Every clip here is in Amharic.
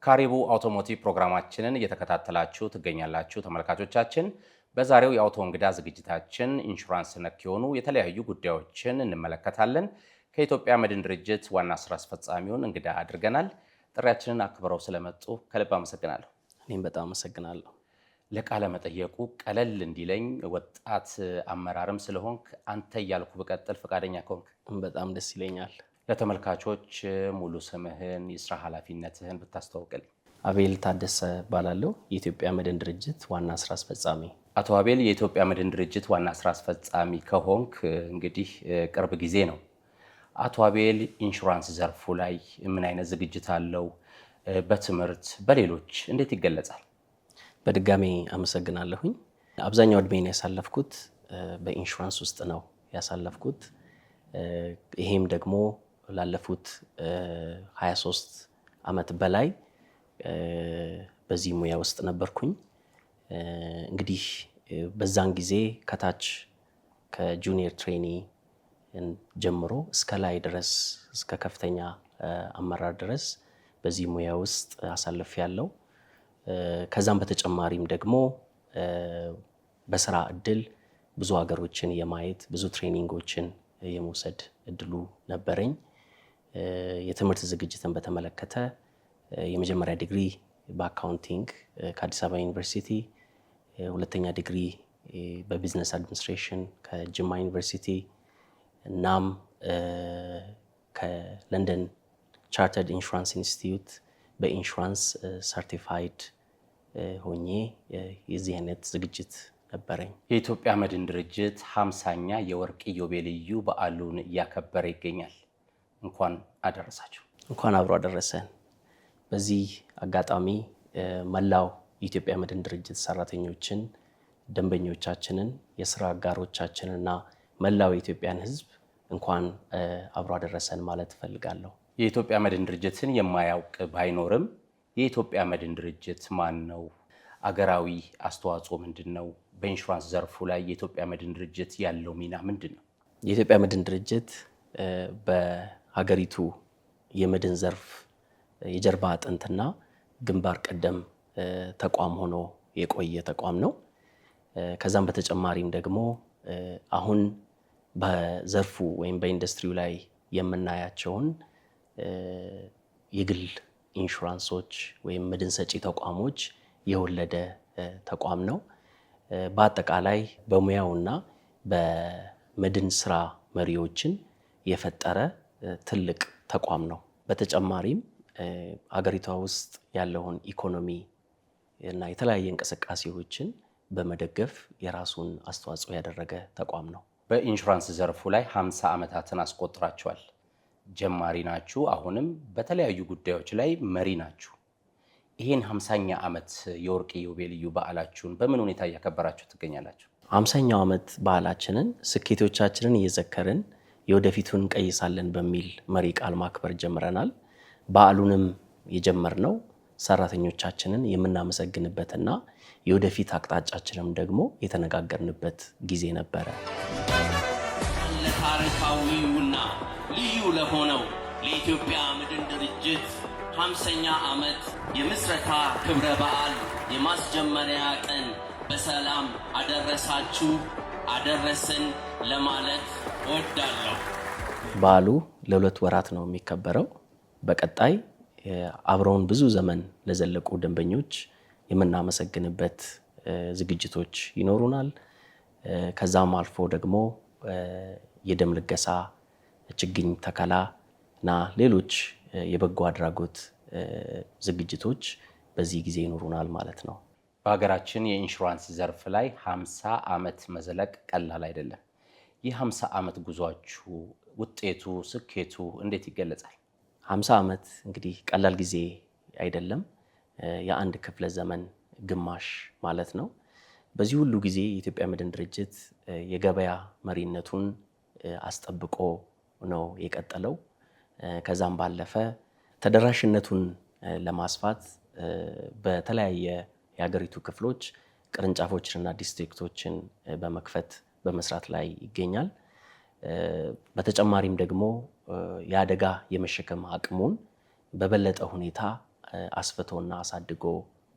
ካሪቡ አውቶሞቲቭ ፕሮግራማችንን እየተከታተላችሁ ትገኛላችሁ ተመልካቾቻችን። በዛሬው የአውቶ እንግዳ ዝግጅታችን ኢንሹራንስ ነክ የሆኑ የተለያዩ ጉዳዮችን እንመለከታለን። ከኢትዮጵያ መድን ድርጅት ዋና ስራ አስፈጻሚውን እንግዳ አድርገናል። ጥሪያችንን አክብረው ስለመጡ ከልብ አመሰግናለሁ። እኔም በጣም አመሰግናለሁ። ለቃለ መጠየቁ ቀለል እንዲለኝ ወጣት አመራርም ስለሆንክ አንተ እያልኩ በቀጥል ፈቃደኛ ከሆንክ በጣም ደስ ይለኛል። ለተመልካቾች ሙሉ ስምህን የስራ ኃላፊነትህን ብታስተዋውቅልኝ። አቤል ታደሰ እባላለሁ፣ የኢትዮጵያ መድን ድርጅት ዋና ስራ አስፈጻሚ። አቶ አቤል የኢትዮጵያ መድን ድርጅት ዋና ስራ አስፈጻሚ ከሆንክ እንግዲህ ቅርብ ጊዜ ነው። አቶ አቤል ኢንሹራንስ ዘርፉ ላይ ምን አይነት ዝግጅት አለው? በትምህርት በሌሎች እንዴት ይገለጻል? በድጋሚ አመሰግናለሁኝ። አብዛኛው እድሜን ያሳለፍኩት በኢንሹራንስ ውስጥ ነው ያሳለፍኩት። ይሄም ደግሞ ላለፉት 23 ዓመት በላይ በዚህ ሙያ ውስጥ ነበርኩኝ። እንግዲህ በዛን ጊዜ ከታች ከጁኒየር ትሬኒ ጀምሮ እስከ ላይ ድረስ እስከ ከፍተኛ አመራር ድረስ በዚህ ሙያ ውስጥ አሳልፌያለሁ። ከዛም በተጨማሪም ደግሞ በስራ እድል ብዙ ሀገሮችን የማየት ብዙ ትሬኒንጎችን የመውሰድ እድሉ ነበረኝ። የትምህርት ዝግጅትን በተመለከተ የመጀመሪያ ዲግሪ በአካውንቲንግ ከአዲስ አበባ ዩኒቨርሲቲ፣ ሁለተኛ ዲግሪ በቢዝነስ አድሚኒስትሬሽን ከጅማ ዩኒቨርሲቲ እናም ከለንደን ቻርተርድ ኢንሹራንስ ኢንስቲትዩት በኢንሹራንስ ሰርቲፋይድ ሆኜ የዚህ አይነት ዝግጅት ነበረኝ። የኢትዮጵያ መድን ድርጅት 50ኛ የወርቅ ኢዮቤልዩ በዓሉን እያከበረ ይገኛል። እንኳን አደረሳችሁ። እንኳን አብሮ አደረሰን። በዚህ አጋጣሚ መላው የኢትዮጵያ መድን ድርጅት ሰራተኞችን፣ ደንበኞቻችንን፣ የስራ አጋሮቻችንና መላው የኢትዮጵያን ሕዝብ እንኳን አብሮ አደረሰን ማለት እፈልጋለሁ። የኢትዮጵያ መድን ድርጅትን የማያውቅ ባይኖርም የኢትዮጵያ መድን ድርጅት ማን ነው? አገራዊ አስተዋጽኦ ምንድን ነው? በኢንሹራንስ ዘርፉ ላይ የኢትዮጵያ መድን ድርጅት ያለው ሚና ምንድን ነው? የኢትዮጵያ መድን ድርጅት በሀገሪቱ የመድን ዘርፍ የጀርባ አጥንትና ግንባር ቀደም ተቋም ሆኖ የቆየ ተቋም ነው። ከዛም በተጨማሪም ደግሞ አሁን በዘርፉ ወይም በኢንዱስትሪው ላይ የምናያቸውን የግል ኢንሹራንሶች ወይም መድን ሰጪ ተቋሞች የወለደ ተቋም ነው። በአጠቃላይ በሙያውና በመድን ስራ መሪዎችን የፈጠረ ትልቅ ተቋም ነው። በተጨማሪም አገሪቷ ውስጥ ያለውን ኢኮኖሚ እና የተለያየ እንቅስቃሴዎችን በመደገፍ የራሱን አስተዋጽኦ ያደረገ ተቋም ነው። በኢንሹራንስ ዘርፉ ላይ 50 ዓመታትን አስቆጥራችኋል። ጀማሪ ናችሁ። አሁንም በተለያዩ ጉዳዮች ላይ መሪ ናችሁ። ይሄን 50ኛ ዓመት የወርቅ ኢዮቤልዩ በዓላችሁን በምን ሁኔታ እያከበራችሁ ትገኛላችሁ? 50ኛው ዓመት በዓላችንን ስኬቶቻችንን እየዘከርን የወደፊቱን እንቀይሳለን በሚል መሪ ቃል ማክበር ጀምረናል። በዓሉንም የጀመርነው ሰራተኞቻችንን የምናመሰግንበትና የወደፊት አቅጣጫችንም ደግሞ የተነጋገርንበት ጊዜ ነበረ። ለታሪካዊውና ልዩ ለሆነው ለኢትዮጵያ መድን ድርጅት 50ኛ ዓመት የምስረታ ክብረ በዓል የማስጀመሪያ ቀን በሰላም አደረሳችሁ አደረሰን ለማለት እወዳለሁ። በዓሉ ለ2 ወራት ነው የሚከበረው። በቀጣይ አብረውን ብዙ ዘመን ለዘለቁ ደንበኞች የምናመሰግንበት ዝግጅቶች ይኖሩናል። ከዛም አልፎ ደግሞ የደም ልገሳ፣ ችግኝ ተከላ እና ሌሎች የበጎ አድራጎት ዝግጅቶች በዚህ ጊዜ ይኖሩናል ማለት ነው። በሀገራችን የኢንሹራንስ ዘርፍ ላይ 50 ዓመት መዝለቅ ቀላል አይደለም። ይህ 50 ዓመት ጉዟችሁ ውጤቱ፣ ስኬቱ እንዴት ይገለጻል? 50 ዓመት እንግዲህ ቀላል ጊዜ አይደለም። የአንድ ክፍለ ዘመን ግማሽ ማለት ነው። በዚህ ሁሉ ጊዜ የኢትዮጵያ መድን ድርጅት የገበያ መሪነቱን አስጠብቆ ነው የቀጠለው። ከዛም ባለፈ ተደራሽነቱን ለማስፋት በተለያየ የሀገሪቱ ክፍሎች ቅርንጫፎችንና ዲስትሪክቶችን በመክፈት በመስራት ላይ ይገኛል። በተጨማሪም ደግሞ የአደጋ የመሸከም አቅሙን በበለጠ ሁኔታ አስፍቶና አሳድጎ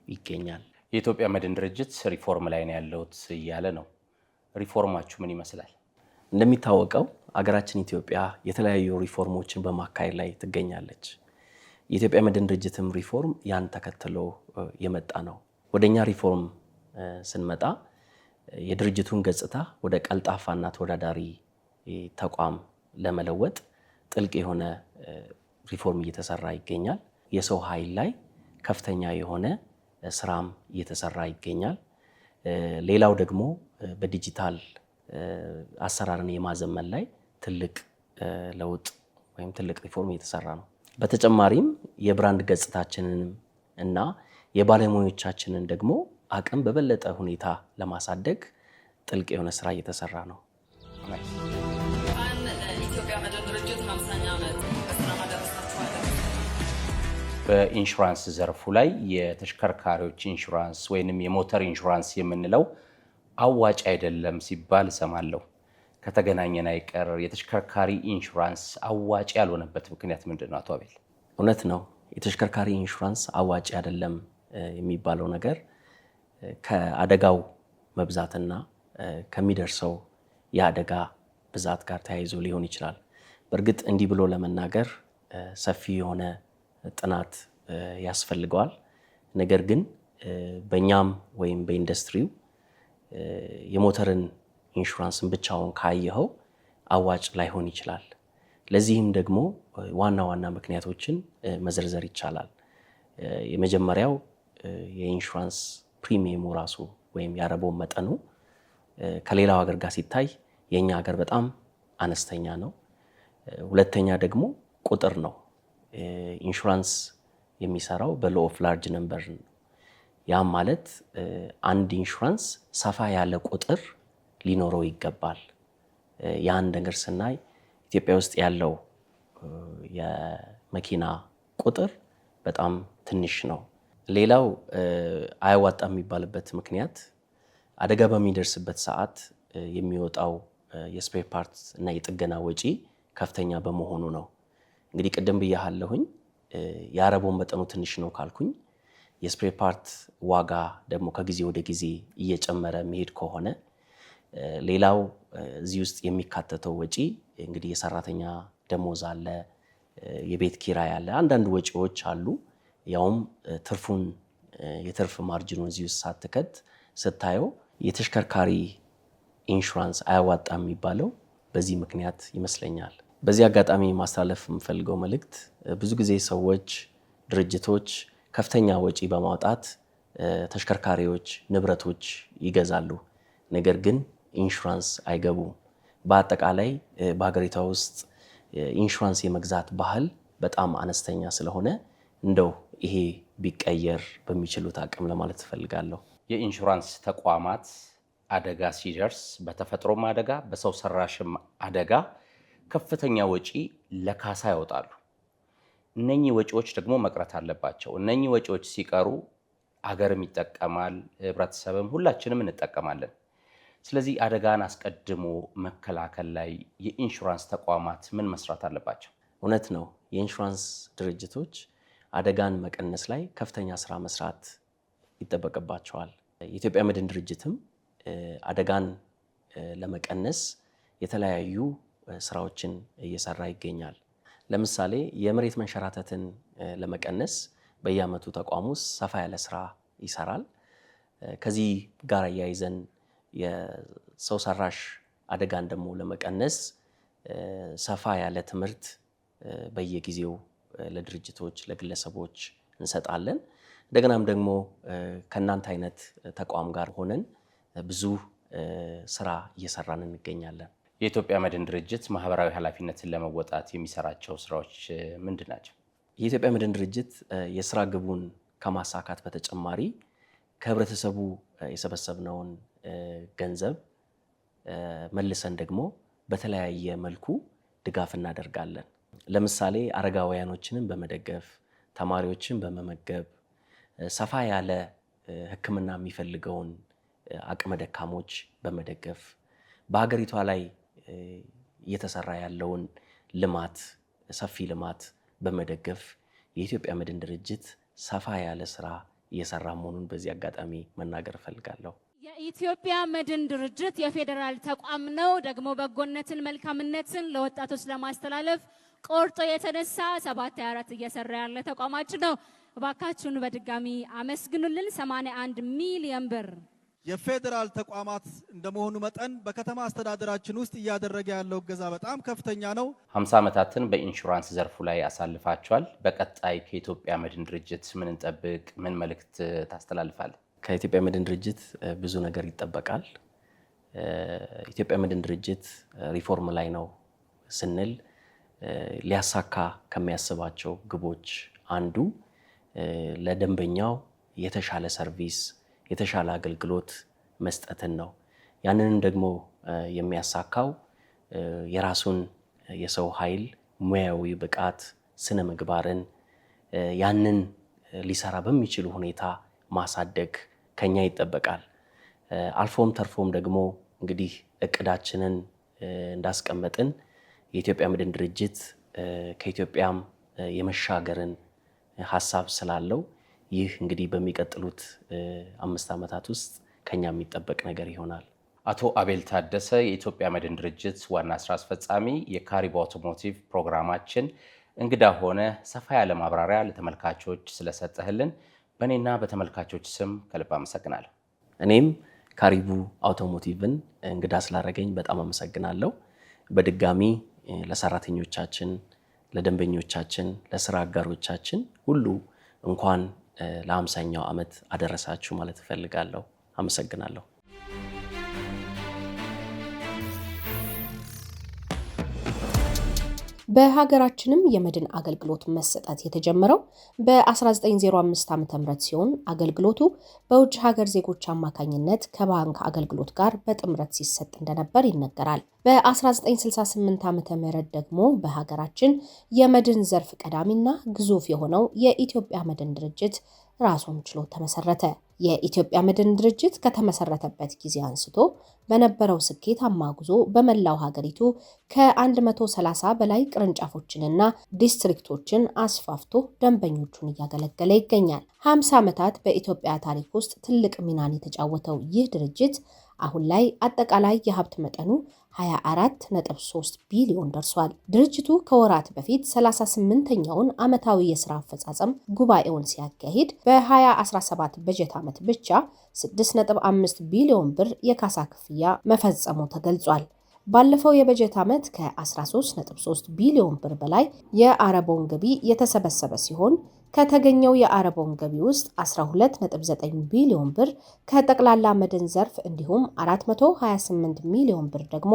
ይገኛል። የኢትዮጵያ መድን ድርጅት ሪፎርም ላይ ነው ያለውት እያለ ነው። ሪፎርማችሁ ምን ይመስላል? እንደሚታወቀው አገራችን ኢትዮጵያ የተለያዩ ሪፎርሞችን በማካሄድ ላይ ትገኛለች። የኢትዮጵያ መድን ድርጅትም ሪፎርም ያን ተከትሎ የመጣ ነው። ወደኛ ሪፎርም ስንመጣ የድርጅቱን ገጽታ ወደ ቀልጣፋና ተወዳዳሪ ተቋም ለመለወጥ ጥልቅ የሆነ ሪፎርም እየተሰራ ይገኛል። የሰው ኃይል ላይ ከፍተኛ የሆነ ስራም እየተሰራ ይገኛል። ሌላው ደግሞ በዲጂታል አሰራርን የማዘመን ላይ ትልቅ ለውጥ ወይም ትልቅ ሪፎርም እየተሰራ ነው። በተጨማሪም የብራንድ ገጽታችንን እና የባለሙያዎቻችንን ደግሞ አቅም በበለጠ ሁኔታ ለማሳደግ ጥልቅ የሆነ ስራ እየተሰራ ነው። ኢትዮጵያ መድን ድርጅት 50ኛ ዓመት በስራ ማድረሳችኋል። በኢንሹራንስ ዘርፉ ላይ የተሽከርካሪዎች ኢንሹራንስ ወይንም የሞተር ኢንሹራንስ የምንለው አዋጭ አይደለም ሲባል እሰማለሁ። ከተገናኘን አይቀር የተሽከርካሪ ኢንሹራንስ አዋጭ ያልሆነበት ምክንያት ምንድን ነው አቶ አቤል? እውነት ነው። የተሽከርካሪ ኢንሹራንስ አዋጭ አይደለም የሚባለው ነገር ከአደጋው መብዛትና ከሚደርሰው የአደጋ ብዛት ጋር ተያይዞ ሊሆን ይችላል። በእርግጥ እንዲህ ብሎ ለመናገር ሰፊ የሆነ ጥናት ያስፈልገዋል። ነገር ግን በእኛም ወይም በኢንዱስትሪው የሞተርን ኢንሹራንስን ብቻውን ካየኸው አዋጭ ላይሆን ይችላል። ለዚህም ደግሞ ዋና ዋና ምክንያቶችን መዘርዘር ይቻላል። የመጀመሪያው የኢንሹራንስ ፕሪሚየሙ ራሱ ወይም ያረቦ መጠኑ ከሌላው ሀገር ጋር ሲታይ የኛ ሀገር በጣም አነስተኛ ነው። ሁለተኛ ደግሞ ቁጥር ነው። ኢንሹራንስ የሚሰራው በሎ ኦፍ ላርጅ ነምበር ነው። ያም ማለት አንድ ኢንሹራንስ ሰፋ ያለ ቁጥር ሊኖረው ይገባል። ያን ነገር ስናይ ኢትዮጵያ ውስጥ ያለው የመኪና ቁጥር በጣም ትንሽ ነው። ሌላው አያዋጣም የሚባልበት ምክንያት አደጋ በሚደርስበት ሰዓት የሚወጣው የስፔር ፓርት እና የጥገና ወጪ ከፍተኛ በመሆኑ ነው። እንግዲህ ቅድም ብያለሁኝ የአረቦን መጠኑ ትንሽ ነው ካልኩኝ የስፔር ፓርት ዋጋ ደግሞ ከጊዜ ወደ ጊዜ እየጨመረ መሄድ ከሆነ ሌላው እዚህ ውስጥ የሚካተተው ወጪ እንግዲህ የሰራተኛ ደሞዝ አለ፣ የቤት ኪራይ አለ፣ አንዳንድ ወጪዎች አሉ። ያውም ትርፉን የትርፍ ማርጅኑን እዚህ ውስጥ ሳትከት ስታየው የተሽከርካሪ ኢንሹራንስ አያዋጣም የሚባለው በዚህ ምክንያት ይመስለኛል። በዚህ አጋጣሚ ማስተላለፍ የምፈልገው መልእክት ብዙ ጊዜ ሰዎች፣ ድርጅቶች ከፍተኛ ወጪ በማውጣት ተሽከርካሪዎች፣ ንብረቶች ይገዛሉ። ነገር ግን ኢንሹራንስ አይገቡም። በአጠቃላይ በሀገሪቷ ውስጥ ኢንሹራንስ የመግዛት ባህል በጣም አነስተኛ ስለሆነ እንደው ይሄ ቢቀየር በሚችሉት አቅም ለማለት እፈልጋለሁ። የኢንሹራንስ ተቋማት አደጋ ሲደርስ በተፈጥሮም አደጋ በሰው ሰራሽም አደጋ ከፍተኛ ወጪ ለካሳ ያወጣሉ። እነኚህ ወጪዎች ደግሞ መቅረት አለባቸው። እነኚህ ወጪዎች ሲቀሩ አገርም ይጠቀማል፣ ህብረተሰብም፣ ሁላችንም እንጠቀማለን። ስለዚህ አደጋን አስቀድሞ መከላከል ላይ የኢንሹራንስ ተቋማት ምን መስራት አለባቸው? እውነት ነው። የኢንሹራንስ ድርጅቶች አደጋን መቀነስ ላይ ከፍተኛ ስራ መስራት ይጠበቅባቸዋል። የኢትዮጵያ መድን ድርጅትም አደጋን ለመቀነስ የተለያዩ ስራዎችን እየሰራ ይገኛል። ለምሳሌ የመሬት መንሸራተትን ለመቀነስ በየዓመቱ ተቋሙ ሰፋ ያለ ስራ ይሰራል። ከዚህ ጋር አያይዘን የሰው ሰራሽ አደጋን ደግሞ ለመቀነስ ሰፋ ያለ ትምህርት በየጊዜው ለድርጅቶች፣ ለግለሰቦች እንሰጣለን። እንደገናም ደግሞ ከእናንተ አይነት ተቋም ጋር ሆነን ብዙ ስራ እየሰራን እንገኛለን። የኢትዮጵያ መድን ድርጅት ማህበራዊ ኃላፊነትን ለመወጣት የሚሰራቸው ስራዎች ምንድን ናቸው? የኢትዮጵያ መድን ድርጅት የስራ ግቡን ከማሳካት በተጨማሪ ከህብረተሰቡ የሰበሰብነውን ገንዘብ መልሰን ደግሞ በተለያየ መልኩ ድጋፍ እናደርጋለን። ለምሳሌ አረጋውያኖችንን በመደገፍ፣ ተማሪዎችን በመመገብ፣ ሰፋ ያለ ሕክምና የሚፈልገውን አቅመ ደካሞች በመደገፍ፣ በሀገሪቷ ላይ እየተሰራ ያለውን ልማት፣ ሰፊ ልማት በመደገፍ የኢትዮጵያ መድን ድርጅት ሰፋ ያለ ስራ እየሰራ መሆኑን በዚህ አጋጣሚ መናገር እፈልጋለሁ። የኢትዮጵያ መድን ድርጅት የፌዴራል ተቋም ነው። ደግሞ በጎነትን መልካምነትን ለወጣቶች ለማስተላለፍ ቆርጦ የተነሳ 724 እየሰራ ያለ ተቋማችን ነው። እባካችሁን በድጋሚ አመስግኑልን። 81 ሚሊዮን ብር የፌዴራል ተቋማት እንደመሆኑ መጠን በከተማ አስተዳደራችን ውስጥ እያደረገ ያለው እገዛ በጣም ከፍተኛ ነው። 50 ዓመታትን በኢንሹራንስ ዘርፉ ላይ አሳልፋቸዋል። በቀጣይ ከኢትዮጵያ መድን ድርጅት ምን እንጠብቅ? ምን መልእክት ታስተላልፋል? ከኢትዮጵያ መድን ድርጅት ብዙ ነገር ይጠበቃል። ኢትዮጵያ መድን ድርጅት ሪፎርም ላይ ነው ስንል ሊያሳካ ከሚያስባቸው ግቦች አንዱ ለደንበኛው የተሻለ ሰርቪስ፣ የተሻለ አገልግሎት መስጠትን ነው። ያንንም ደግሞ የሚያሳካው የራሱን የሰው ኃይል ሙያዊ ብቃት፣ ስነ ምግባርን ያንን ሊሰራ በሚችል ሁኔታ ማሳደግ ከኛ ይጠበቃል። አልፎም ተርፎም ደግሞ እንግዲህ እቅዳችንን እንዳስቀመጥን የኢትዮጵያ መድን ድርጅት ከኢትዮጵያም የመሻገርን ሐሳብ ስላለው ይህ እንግዲህ በሚቀጥሉት 5 ዓመታት ውስጥ ከኛ የሚጠበቅ ነገር ይሆናል። አቶ አቤል ታደሰ የኢትዮጵያ መድን ድርጅት ዋና ስራ አስፈጻሚ፣ የካሪቡ አውቶሞቲቭ ፕሮግራማችን እንግዳ ሆነ ሰፋ ያለ ማብራሪያ ለተመልካቾች ስለሰጠህልን በእኔና በተመልካቾች ስም ከልብ አመሰግናለሁ። እኔም ካሪቡ አውቶሞቲቭን እንግዳ ስላደረገኝ በጣም አመሰግናለሁ። በድጋሚ ለሰራተኞቻችን፣ ለደንበኞቻችን፣ ለስራ አጋሮቻችን ሁሉ እንኳን ለ50ኛው ዓመት አደረሳችሁ ማለት እፈልጋለሁ። አመሰግናለሁ። በሀገራችንም የመድን አገልግሎት መሰጠት የተጀመረው በ1905 ዓ.ም ሲሆን አገልግሎቱ በውጭ ሀገር ዜጎች አማካኝነት ከባንክ አገልግሎት ጋር በጥምረት ሲሰጥ እንደነበር ይነገራል። በ1968 ዓ.ም ደግሞ በሀገራችን የመድን ዘርፍ ቀዳሚና ግዙፍ የሆነው የኢትዮጵያ መድን ድርጅት ራሱን ችሎ ተመሰረተ። የኢትዮጵያ መድን ድርጅት ከተመሰረተበት ጊዜ አንስቶ በነበረው ስኬታማ ጉዞ በመላው ሀገሪቱ ከ130 በላይ ቅርንጫፎችንና ዲስትሪክቶችን አስፋፍቶ ደንበኞቹን እያገለገለ ይገኛል። 50 ዓመታት በኢትዮጵያ ታሪክ ውስጥ ትልቅ ሚናን የተጫወተው ይህ ድርጅት አሁን ላይ አጠቃላይ የሀብት መጠኑ 24.3 ቢሊዮን ደርሷል። ድርጅቱ ከወራት በፊት 38ኛውን ዓመታዊ የሥራ አፈጻጸም ጉባኤውን ሲያካሂድ በ2017 በጀት ዓመት ብቻ 6.5 ቢሊዮን ብር የካሳ ክፍያ መፈጸሙ ተገልጿል። ባለፈው የበጀት ዓመት ከ13.3 ቢሊዮን ብር በላይ የአረቦን ገቢ የተሰበሰበ ሲሆን ከተገኘው የአረቦን ገቢ ውስጥ 12.9 ቢሊዮን ብር ከጠቅላላ መድን ዘርፍ እንዲሁም 428 ሚሊዮን ብር ደግሞ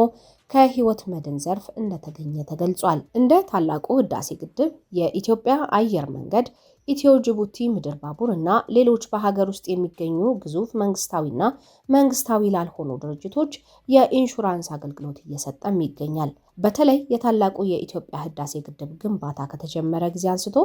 ከህይወት መድን ዘርፍ እንደተገኘ ተገልጿል። እንደ ታላቁ ህዳሴ ግድብ፣ የኢትዮጵያ አየር መንገድ፣ ኢትዮ ጅቡቲ ምድር ባቡር እና ሌሎች በሀገር ውስጥ የሚገኙ ግዙፍ መንግስታዊና መንግስታዊ ላልሆኑ ድርጅቶች የኢንሹራንስ አገልግሎት እየሰጠም ይገኛል። በተለይ የታላቁ የኢትዮጵያ ህዳሴ ግድብ ግንባታ ከተጀመረ ጊዜ አንስቶ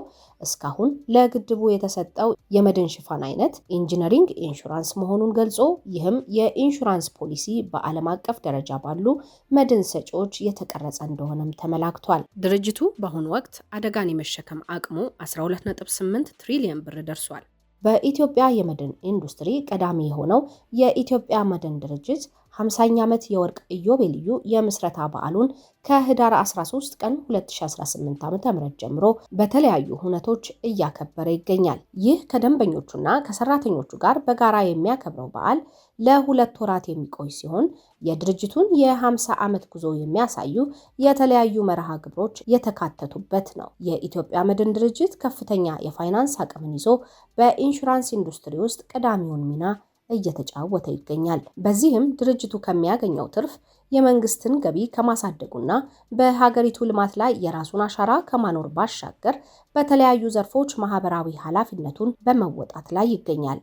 እስካሁን ለግድቡ የተሰጠው የመድን ሽፋን አይነት ኢንጂነሪንግ ኢንሹራንስ መሆኑን ገልጾ ይህም የኢንሹራንስ ፖሊሲ በዓለም አቀፍ ደረጃ ባሉ መድን ሰጪዎች የተቀረጸ እንደሆነም ተመላክቷል። ድርጅቱ በአሁኑ ወቅት አደጋን የመሸከም አቅሙ 12.8 ትሪሊዮን ብር ደርሷል። በኢትዮጵያ የመድን ኢንዱስትሪ ቀዳሚ የሆነው የኢትዮጵያ መድን ድርጅት 50ኛ ዓመት የወርቅ ኢዮቤልዩ የምስረታ በዓሉን ከህዳር 13 ቀን 2018 ዓ.ም ጀምሮ በተለያዩ ሁነቶች እያከበረ ይገኛል። ይህ ከደንበኞቹና ከሰራተኞቹ ጋር በጋራ የሚያከብረው በዓል ለ2 ወራት የሚቆይ ሲሆን የድርጅቱን የ50 ዓመት ጉዞ የሚያሳዩ የተለያዩ መርሃ ግብሮች የተካተቱበት ነው። የኢትዮጵያ መድን ድርጅት ከፍተኛ የፋይናንስ አቅምን ይዞ በኢንሹራንስ ኢንዱስትሪ ውስጥ ቀዳሚውን ሚና እየተጫወተ ይገኛል። በዚህም ድርጅቱ ከሚያገኘው ትርፍ የመንግስትን ገቢ ከማሳደጉና በሀገሪቱ ልማት ላይ የራሱን አሻራ ከማኖር ባሻገር በተለያዩ ዘርፎች ማህበራዊ ኃላፊነቱን በመወጣት ላይ ይገኛል።